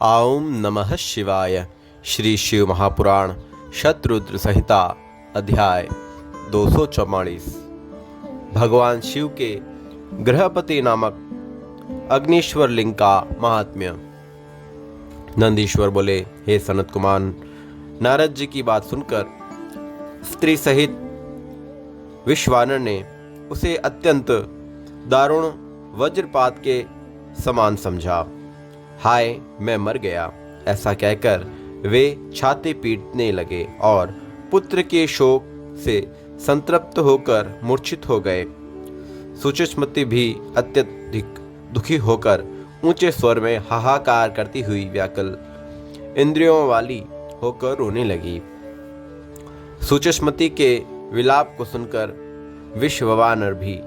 ओम नमः शिवाय। श्री शिव महापुराण शतरुद्र संहिता अध्याय 244। भगवान शिव के गृहपति नामक अग्निश्वर लिंग का महात्म्य। नंदीश्वर बोले, हे सनत कुमार, नारद जी की बात सुनकर स्त्री सहित विश्वानर ने उसे अत्यंत दारुण वज्रपात के समान समझा। हाय, मैं मर गया, ऐसा कहकर वे छाती पीटने लगे और पुत्र के शोक से संतृप्त होकर मूर्छित हो गए। सुचेष्मति भी अत्यधिक दुखी होकर ऊंचे स्वर में हाहाकार करती हुई व्याकुल इंद्रियों वाली होकर रोने लगी। सुचेष्मति के विलाप को सुनकर विश्ववानर भी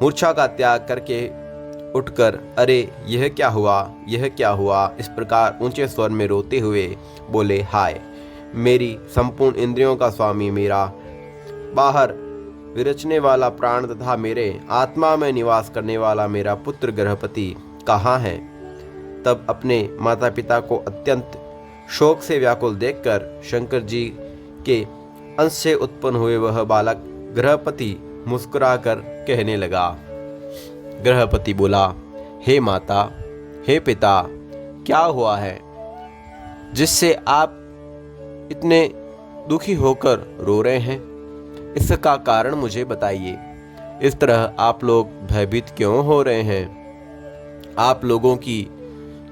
मूर्छा का त्याग करके उठकर, अरे यह क्या हुआ, यह क्या हुआ, इस प्रकार ऊंचे स्वर में रोते हुए बोले, हाय, मेरी संपूर्ण इंद्रियों का स्वामी, मेरा बाहर विरचने वाला प्राण तथा मेरे आत्मा में निवास करने वाला मेरा पुत्र गृहपति कहाँ है। तब अपने माता पिता को अत्यंत शोक से व्याकुल देखकर शंकर जी के अंश से उत्पन्न हुए वह बालक गृहपति मुस्कुराकर कहने लगा। गृहपति बोला, हे माता, हे पिता, क्या हुआ है जिससे आप इतने दुखी होकर रो रहे हैं? इसका कारण मुझे बताइए। इस तरह आप लोग भयभीत क्यों हो रहे हैं? आप लोगों की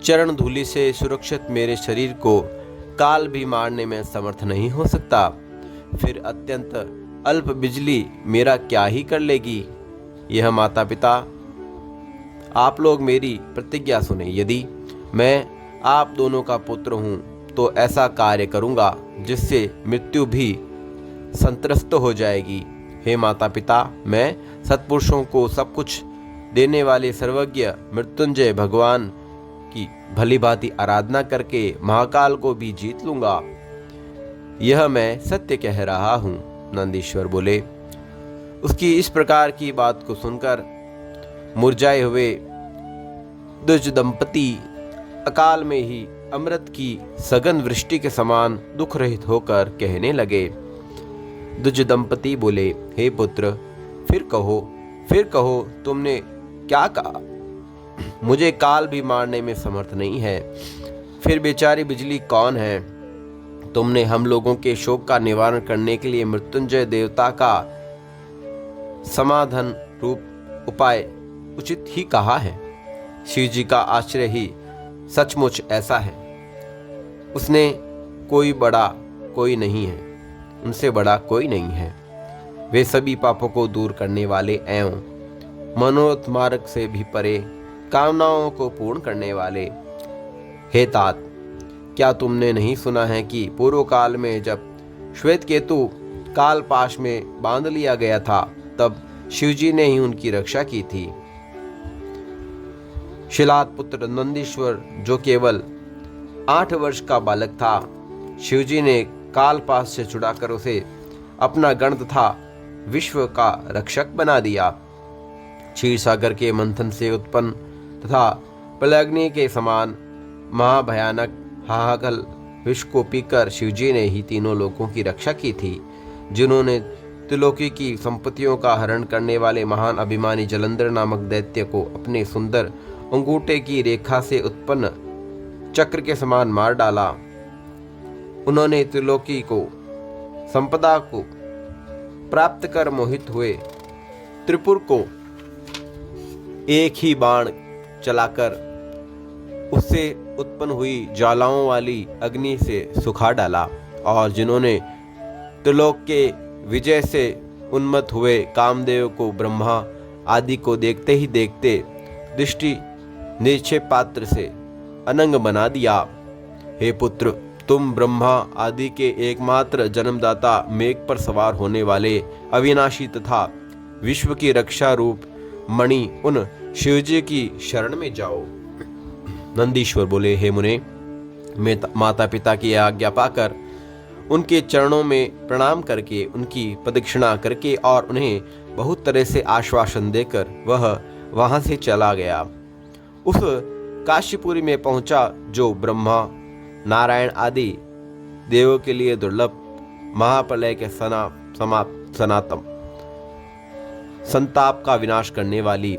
चरण धूलि से सुरक्षित मेरे शरीर को काल भी मारने में समर्थ नहीं हो सकता, फिर अत्यंत अल्प बिजली मेरा क्या ही कर लेगी। यह माता पिता, आप लोग मेरी प्रतिज्ञा सुने। यदि मैं आप दोनों का पुत्र हूँ तो ऐसा कार्य करूँगा जिससे मृत्यु भी संत्रस्त हो जाएगी। हे माता पिता, मैं सत्पुरुषों को सब कुछ देने वाले सर्वज्ञ मृत्युंजय भगवान की भली भांति आराधना करके महाकाल को भी जीत लूँगा। यह मैं सत्य कह रहा हूँ। नंदीश्वर बोले। उसकी इस प्रकार की बात को सुनकर मुरझाए हुए द्विज दंपति अकाल में ही अमृत की सघन वृष्टि के समान दुख रहित होकर कहने लगे। द्विज दंपति बोले, हे पुत्र, फिर कहो, तुमने क्या कहा? मुझे काल भी मारने में समर्थ नहीं है, फिर बेचारी बिजली कौन है? तुमने हम लोगों के शोक का निवारण करने के लिए मृत्युंजय देवता का समाधान रूप उपाय उचित ही कहा है। शिव जी का आश्रय ही सचमुच ऐसा है। उसने कोई बड़ा कोई नहीं है, उनसे बड़ा कोई नहीं है। वे सभी पापों को दूर करने वाले एवं मनोरथ मार्ग से भी परे कामनाओं को पूर्ण करने वाले। हे तात, क्या तुमने नहीं सुना है कि पूर्व काल में जब श्वेत केतु काल पाश में बांध लिया गया था, तब शिवजी ने ही उनकी रक्षा की थी। शिलाद पुत्र नंदीश्वर जो केवल 8 वर्ष का बालक था, शिवजी ने काल पाश से छुड़ाकर उसे अपना गण तथा विश्व का रक्षक बना दिया। क्षीर सागर के मंथन से उत्पन्न तथा प्रलयग्नि के समान महाभयानक हाहाकल विष को पीकर शिवजी ने ही तीनों लोगों की रक्षा की थी। जिन्होंने त्रिलोकी की संपत्तियों का हरण करने वाले महान अभिमानी जलंधर नामक दैत्य को अपने सुंदर अंगूठे की रेखा से उत्पन्न चक्र के समान मार डाला। उन्होंने त्रिलोकी को संपदा को प्राप्त कर मोहित हुए त्रिपुर को एक ही बाण चलाकर उससे उत्पन्न हुई ज्वालाओं वाली अग्नि से सुखा डाला। और जिन्होंने त्रिलोक के विजय से उन्मत्त हुए कामदेव को ब्रह्मा आदि को देखते ही देखते दृष्टि निक्षेप पात्र से अनंग बना दिया। हे पुत्र, तुम ब्रह्मा आदि के एकमात्र जन्मदाता, मेघ पर सवार होने वाले अविनाशी तथा विश्व की रक्षा रूप मणि उन शिवजी की शरण में जाओ। नंदीश्वर बोले, हे मुने, मैं माता पिता की आज्ञा पाकर उनके चरणों में प्रणाम करके, उनकी प्रदक्षिणा करके और उन्हें बहुत तरह से आश्वासन देकर वह वहां से चला गया। उस काशीपुरी में पहुंचा, जो ब्रह्मा, नारायण आदि देवों के लिए दुर्लभ महाप्रलय के सनातन संताप का विनाश करने वाली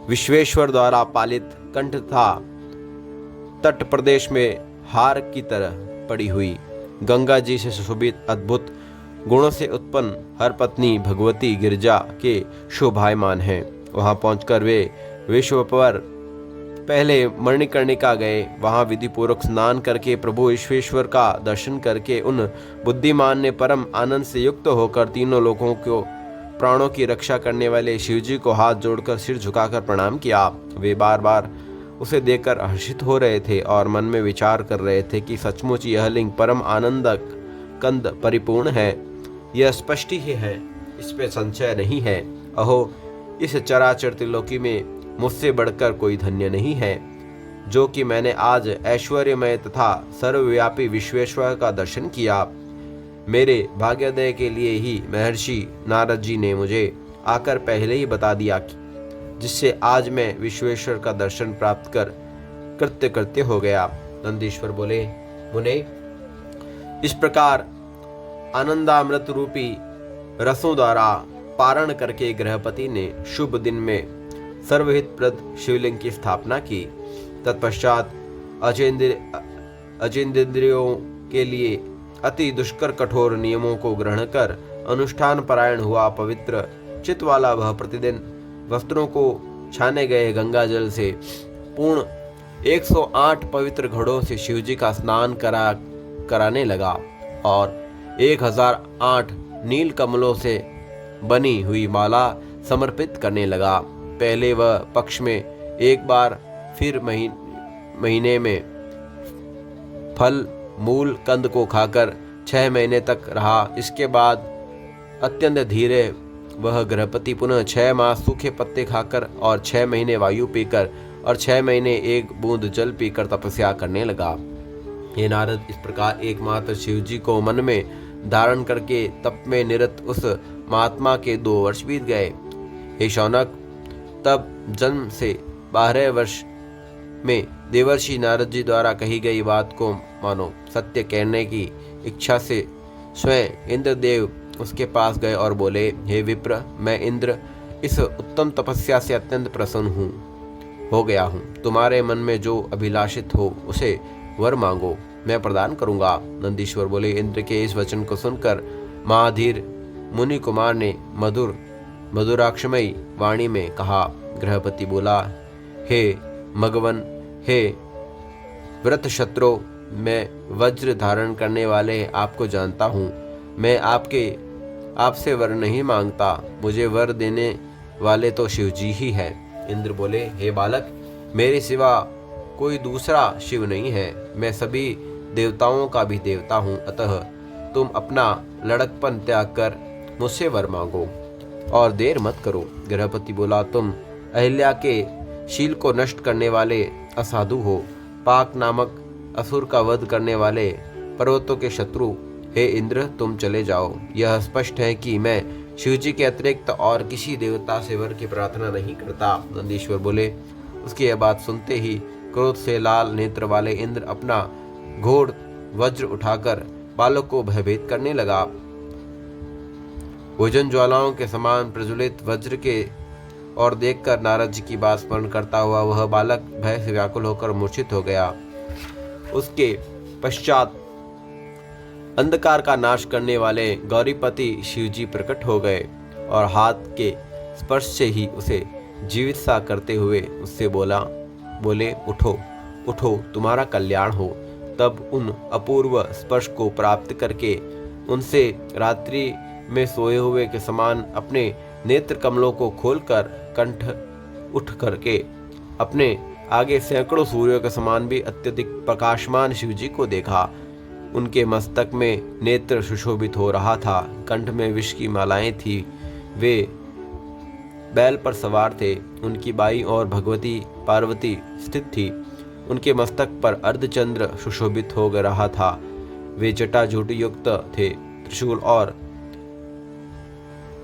विश्वेश्वर द्वारा पालित कंठ था। तट प्रदेश में हार की तरह पड़ी हुई गंगा जी से सुशोभित अद्भुत गुणों से उत्पन्न हर पत्नी भगवती गिरजा के शोभायमान हैं। वहां पहुंचकर वे विश्व पर पहले मणिकर्णिका गए। वहां विधि पूर्वक स्नान करके प्रभु विश्वेश्वर का दर्शन करके उन बुद्धिमान ने परम आनंद से युक्त होकर तीनों लोगों को प्राणों की रक्षा करने वाले शिवजी को हाथ जोड़कर सिर झुकाकर प्रणाम किया। वे बार बार उसे देखकर हर्षित हो रहे थे और मन में विचार कर रहे थे कि सचमुच यह लिंग परम आनंदक कंद परिपूर्ण है। यह स्पष्ट ही है, इसमें संशय नहीं है। अहो, इस चराचर त्रिलोकी में मुझसे बढ़कर कोई धन्य नहीं है, जो कि मैंने आज ऐश्वर्यमय तथा सर्वव्यापी विश्वेश्वर का दर्शन किया। मेरे भाग्योदय के लिए ही महर्षि नारद जी ने मुझे आकर पहले ही बता दिया, जिससे आज मैं विश्वेश्वर का दर्शन प्राप्त कर कृत्य कृत्य हो गया। नंदीश्वर बोले, मुने, इस प्रकार आनंदामृत रूपी रसों द्वारा पारण करके गृहपति ने शुभ दिन में सर्वहित प्रद शिवलिंग की स्थापना की। तत्पश्चात अचेंद्रियों के लिए अति दुष्कर कठोर नियमों को ग्रहण कर अनुष्ठान परायण हुआ। पवित्र चित्त वाला वह प्रतिदिन वस्त्रों को छाने गए गंगा जल से पूर्ण 108 पवित्र घड़ों से शिवजी का स्नान कराने लगा और 1008 नील कमलों से बनी हुई माला समर्पित करने लगा। पहले वह पक्ष में एक बार, फिर महीने में फल मूल कंद को खाकर 6 महीने तक रहा। इसके बाद अत्यंत धीरे वह गृहपति पुनः 6 मास सूखे पत्ते खाकर और 6 महीने वायु पीकर और 6 महीने 1 बूंद जल पीकर तपस्या करने लगा। हे नारद, इस प्रकार एकमात्र शिवजी को मन में धारण करके तप में निरत उस महात्मा के 2 वर्ष बीत गए। हे शौनक, तब जन्म से 12 वर्ष में देवर्षि नारद जी द्वारा कही गई बात को मानो सत्य कहने की इच्छा से स्वयं इंद्रदेव उसके पास गए और बोले, हे विप्र, मैं इंद्र इस उत्तम तपस्या से अत्यंत प्रसन्न हो गया हूँ। तुम्हारे मन में जो अभिलाषित हो उसे वर मांगो, मैं प्रदान करूंगा। नंदीश्वर बोले, इंद्र के इस वचन को सुनकर महाधीर मुनि कुमार ने मधुराक्षमयी वाणी में कहा। गृहपति बोला, हे मगवन, हे व्रत शत्रु, मैं वज्र धारण करने वाले आपको जानता हूँ। मैं आपसे वर नहीं मांगता, मुझे वर देने वाले तो शिवजी ही है। इंद्र बोले, हे बालक, मेरे सिवा कोई दूसरा शिव नहीं है। मैं सभी देवताओं का भी देवता हूँ। अतः तुम अपना लड़कपन त्याग कर मुझसे वर मांगो और देर मत करो। गृहपति बोला, तुम अहिल्या के शील को नष्ट करने वाले असाधु हो, पाक नामक असुर का वध करने वाले पर्वतों के शत्रु। हे इंद्र, तुम चले जाओ। यह स्पष्ट है कि मैं शिवजी के अतिरिक्त और किसी देवता से वर की प्रार्थना नहीं करता। नंदीश्वर बोले, उसकी यह बात सुनते ही क्रोध से लाल नेत्र वाले इंद्र अपना घोड़ वज्र उठाकर बालक को भयभीत करने लगा। भोजन ज्वालाओं के समान प्रज्वलित वज्र के और देखकर नारद जी की बात स्मरण करता हुआ वह बालक भय से व्याकुल होकर मूर्छित हो गया। उसके पश्चात अंधकार का नाश करने वाले गौरीपति शिवजी प्रकट हो गए और हाथ के स्पर्श से ही उसे जीवित सा करते हुए उससे बोले, उठो उठो, तुम्हारा कल्याण हो। तब उन अपूर्व स्पर्श को प्राप्त करके उनसे रात्रि में सोए हुए के समान अपने नेत्र कमलों को खोलकर कंठ उठ करके अपने आगे सैकड़ों सूर्यों के समान भी अत्यधिक प्रकाशमान शिवजी को देखा। उनके मस्तक में नेत्र सुशोभित हो रहा था, कंठ में विष की मालाएं थी। वे बैल पर सवार थे। उनकी बाईं ओर भगवती पार्वती स्थित थी। उनके मस्तक पर अर्धचंद्र सुशोभित हो रहा था। वे जटाजूट युक्त थे। त्रिशूल और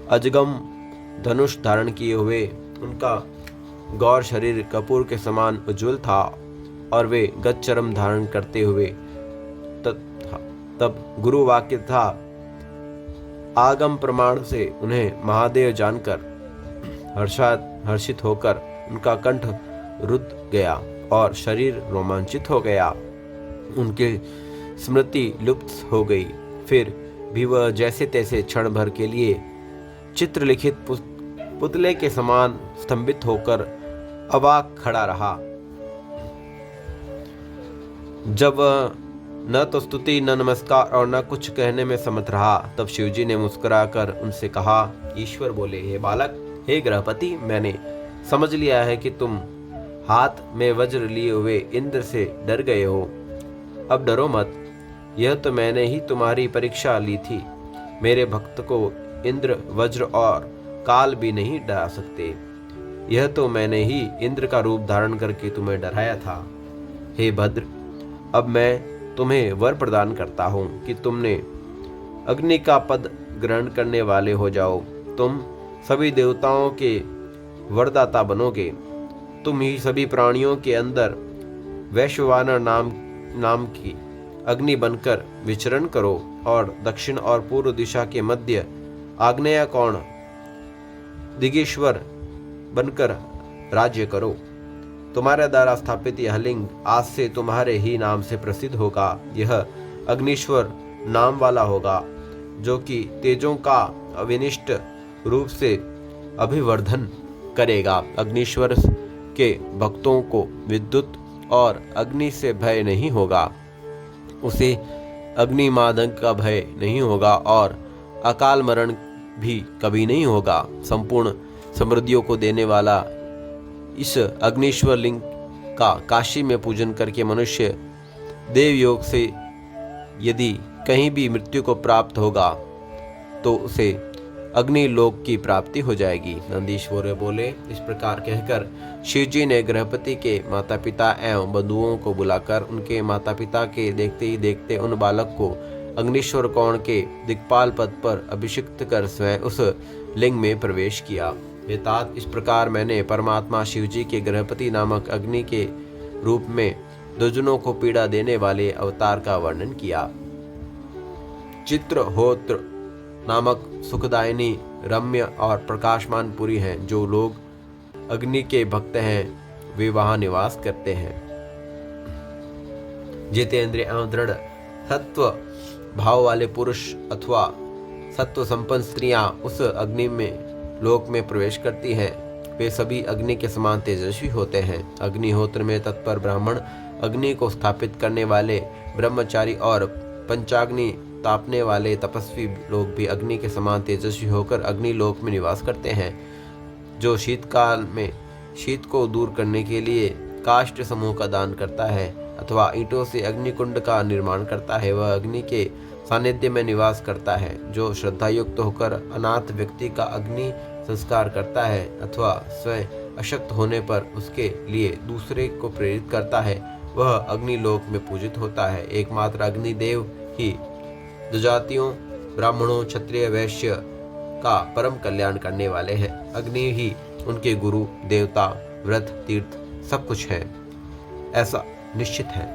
अजगम धनुष धारण किए हुए उनका गौर शरीर कपूर के समान उज्ज्वल था और वे गजचर्म धारण करते हुए तब गुरु वाक्य था आगम प्रमाण से उन्हें महादेव जानकर हर्षित होकर उनका कंठ रुद्ध गया और शरीर रोमांचित हो गया। उनकी स्मृति लुप्त हो गई। फिर भी वह जैसे तैसे क्षण भर के लिए चित्रलिखित पुतले के समान स्तंभित होकर अवाक खड़ा रहा। जब न तो स्तुति न नमस्कार और न कुछ कहने में समर्थ रहा, तब शिवजी ने मुस्कुराकर उनसे कहा। ईश्वर बोले, हे बालक, हे गृहपति, मैंने समझ लिया है कि तुम हाथ में वज्र लिए हुए इंद्र से डर गए हो। अब डरो मत, यह तो मैंने ही तुम्हारी परीक्षा ली थी। मेरे भक्त को इंद्र, वज्र और काल भी नहीं डरा सकते। यह तो मैंने ही इंद्र का रूप धारण करके तुम्हें डराया था। हे भद्र, अब मैं तुम्हें वर प्रदान करता हूँ कि तुमने अग्नि का पद ग्रहण करने वाले हो जाओ। तुम सभी देवताओं के वरदाता बनोगे। तुम ही सभी प्राणियों के अंदर वैश्वानर नाम की अग्नि बनकर विचरण करो और दक्षिण और पूर्व दिशा के मध्य आग्नेय कोण दिगेश्वर बनकर राज्य करो। तुम्हारे द्वारा स्थापित यह लिंग आज से तुम्हारे ही नाम से प्रसिद्ध होगा। यह अग्निश्वर नाम वाला होगा, जो कि तेजों का अविनिष्ट रूप से अभिवर्धन करेगा। अग्निश्वर के भक्तों को विद्युत और अग्नि से भय नहीं होगा। उसे अग्निमादक का भय नहीं होगा और अकाल मरण भी कभी नहीं होगा। संपूर्ण समृद्धियों को देने वाला इस अग्निश्वर लिंग का काशी में पूजन करके मनुष्य देव योग से यदि कहीं भी मृत्यु को प्राप्त होगा तो उसे अग्नि लोक की प्राप्ति हो जाएगी। नंदीश्वर बोले। इस प्रकार कहकर शिवजी ने गृहपति के माता पिता एवं बंधुओं को बुलाकर उनके माता पिता के देखते ही देखते उन बालक को अग्निश्वर कोण के दिक्पाल पद पर अभिषिक्त कर स्वयं उस लिंग में प्रवेश किया। हे तात, इस प्रकार मैंने परमात्मा शिवजी के गृहपति नामक अग्नि के रूप में दुर्जनों को पीड़ा देने वाले अवतार का वर्णन किया। चित्रहोत्र नामक सुखदायिनी, रम्य और प्रकाशमान पुरी है। जो लोग अग्नि के भक्त हैं वे वहां निवास करते हैं। जितेंद्रिय एवं दृढ़ सत्व भाव वाले पुरुष अथवा सत्व संपन्न स्त्रियां उस अग्नि में लोक में प्रवेश करती हैं। वे सभी अग्नि के समान तेजस्वी होते हैं। अग्निहोत्र में तत्पर ब्राह्मण, अग्नि को स्थापित करने वाले ब्रह्मचारी और पंचाग्नि तापने वाले तपस्वी लोग भी अग्नि के समान तेजस्वी होकर अग्नि लोक में निवास करते हैं। जो शीतकाल में शीत को दूर करने के लिए काष्ठ समूह का दान करता है अथवा ईंटों से अग्निकुंड का निर्माण करता है, वह अग्नि के सानिध्य में निवास करता है। जो श्रद्धायुक्त होकर अनाथ व्यक्ति का अग्नि संस्कार करता है अथवा स्वयं अशक्त होने पर उसके लिए दूसरे को प्रेरित करता है, वह अग्निलोक में पूजित होता है। एकमात्र अग्निदेव ही दुजातियों, ब्राह्मणों, क्षत्रिय, वैश्य का परम कल्याण करने वाले हैं। अग्नि ही उनके गुरु, देवता, व्रत, तीर्थ सब कुछ है, ऐसा निश्चित है।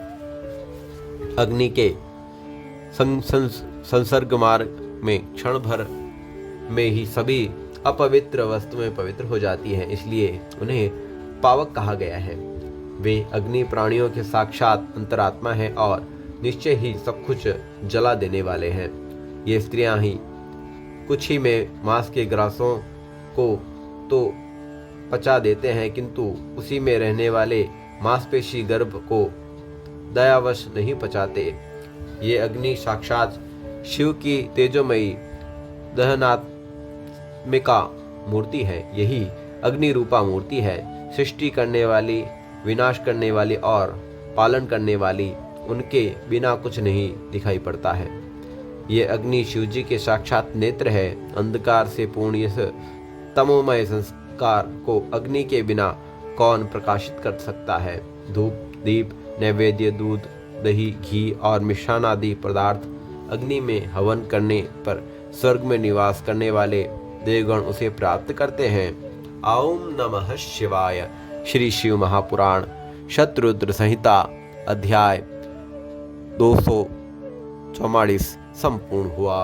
अग्नि के संसर्ग मार्ग में क्षण भर में ही सभी अपवित्र वस्तुएं पवित्र हो जाती हैं, इसलिए उन्हें पावक कहा गया है। वे अग्नि प्राणियों के साक्षात अंतरात्मा हैं और निश्चय ही सब कुछ जला देने वाले हैं। ये स्त्रियां ही कुछ ही में मांस के ग्रासों को तो पचा देते हैं, किंतु उसी में रहने वाले मांसपेशी गर्भ को दयावश नहीं पचाते। ये अग्नि साक्षात शिव की तेजोमयी दहनात्मिका मूर्ति है। यही अग्नि रूपा मूर्ति है, सृष्टि करने वाली, विनाश करने वाली और पालन करने वाली। उनके बिना कुछ नहीं दिखाई पड़ता है। ये अग्नि शिवजी के साक्षात नेत्र है। अंधकार से पूर्ण इस तमोमय संस्कार को अग्नि के बिना कौन प्रकाशित कर सकता है। धूप, दीप, नैवेद्य, दूध, दही, घी और मिष्ठान आदि पदार्थ अग्नि में हवन करने पर स्वर्ग में निवास करने वाले देवगण उसे प्राप्त करते हैं। ओम नमः शिवाय। श्री शिव महापुराण शतरुद्र संहिता अध्याय 244 संपूर्ण हुआ।